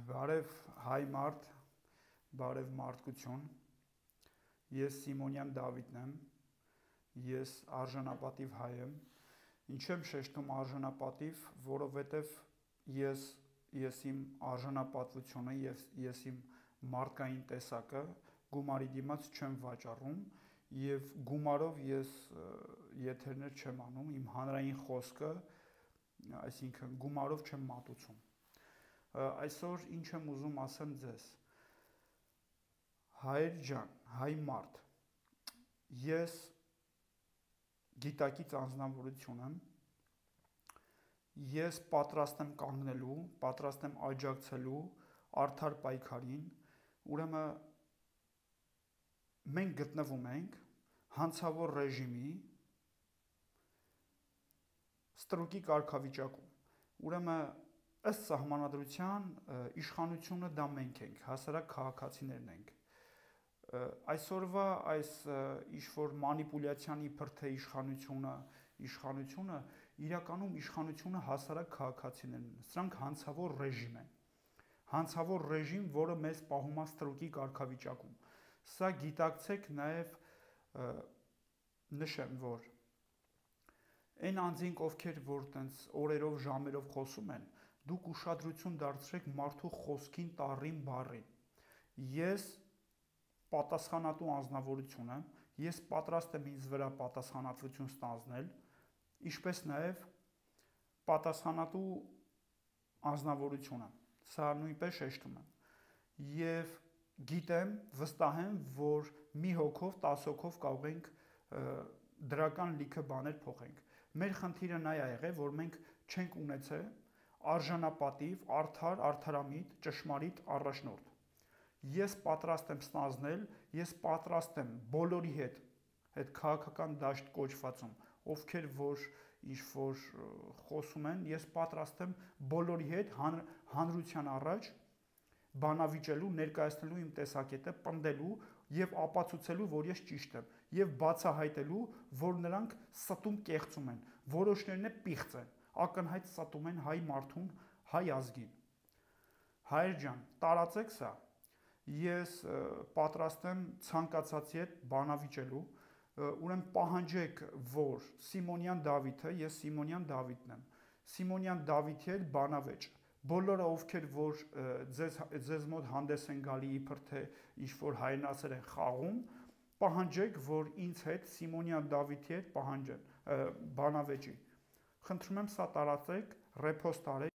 Բարև հայ մարդ, բարև մարդկություն, ես Սիմոնյան Դավիթն եմ, ես արժանապատիվ հայ եմ, ինչ եմ շեշտում արժանապատիվ, որովհետև ես իմ արժանապատվությունը, ես իմ մարդկային տեսակը գումարի դիմաց չեմ վաճառում և գումարով ես եթերներ չեմ անում, իմ հանրային խոսքը, այսինքն գումարով չեմ մատուցում։ Այսօր ինչ եմ ուզում ասեմ ձեզ, հայր ջան, հայ մարդ, ես գիտակից անձնավորություն եմ, ես պատրաստ եմ կանգնելու, պատրաստ եմ աջակցելու արդար պայքարին, ուրեմն մենք գտնվում ենք հանցավոր ռեժիմի ստրուկի կարգավիճակում, ուրեմն ըստ սահմանադրության իշխանությունը դա մենք ենք, հասարակ քաղաքացիներն ենք։ Այսօրվա այս ինչ-որ մանիպուլյացիան իբր թե իշխանությունը իրականում իշխանությունը հասարակ քաղաքացիներն են, սրանք հանցավոր ռեժիմ են, հանցավոր ռեժիմ, որը մեզ պահում է ստրուկի կարգավիճակում։ Սա գիտակցեք նաև նշեմ, որ այն անձինք, ովքեր որ տենց օրերով, ժամերով խոսում են, դուք ուշադրություն դարձրեք մարդու խոսքին, տառին, բառին։ Ես պատասխանատու անձնավորություն եմ, ես պատրաստ եմ ինձ վրա պատասխանատվություն ստանձնել, ինչպես նաև պատասխանատու անձնավորություն եմ, սա նույնպես շեշտում եմ։ Եվ գիտեմ, վստահ եմ, որ մի հոգով, 10 հոգով կարող ենք դրական լիքը բաներ փոխենք։ Մեր խնդիրը նա է եղել, որ մենք չենք ունեցել արժանապատիվ, արդար, արդարամիտ, ճշմարիտ առաջնորդ։ Ես պատրաստ եմ ստանձնել, ես պատրաստ եմ բոլորի հետ այդ քաղաքական դաշտ կոչվածում, ովքեր որ ինչ-որ խոսում են, ես պատրաստ եմ բոլորի հետ հանրության առաջ բանավիճելու, ներկայացնելու իմ տեսակետը, պնդելու և ապացուցելու, որ ես ճիշտ եմ, և բացահայտելու, որ նրանք ստում կեղծում են, որոշներն պիղծ են, ակնհայտ ստում են հայ մարդուն, հայ ազգին։ Հայր ջան, տարածեք սա, ես պատրաստ եմ ցանկացածի հետ բանավիճելու, ուրեմն պահանջեք, որ Սիմոնյան Դավիթը, ես Սիմոնյան Դավիթն եմ, Սիմոնյան Դավիթի հետ բանավեճ, բոլորը ովքեր որ ձեզ մոտ հանդես են գալի իբր թե ինչ-որ հայրենասեր են խաղում, պահանջեք, որ ինձ հետ Սիմոնյան Դավիթի հետ բանավեճի։ Խնդրում եմ սա տարածեք, ռեփոստ արեք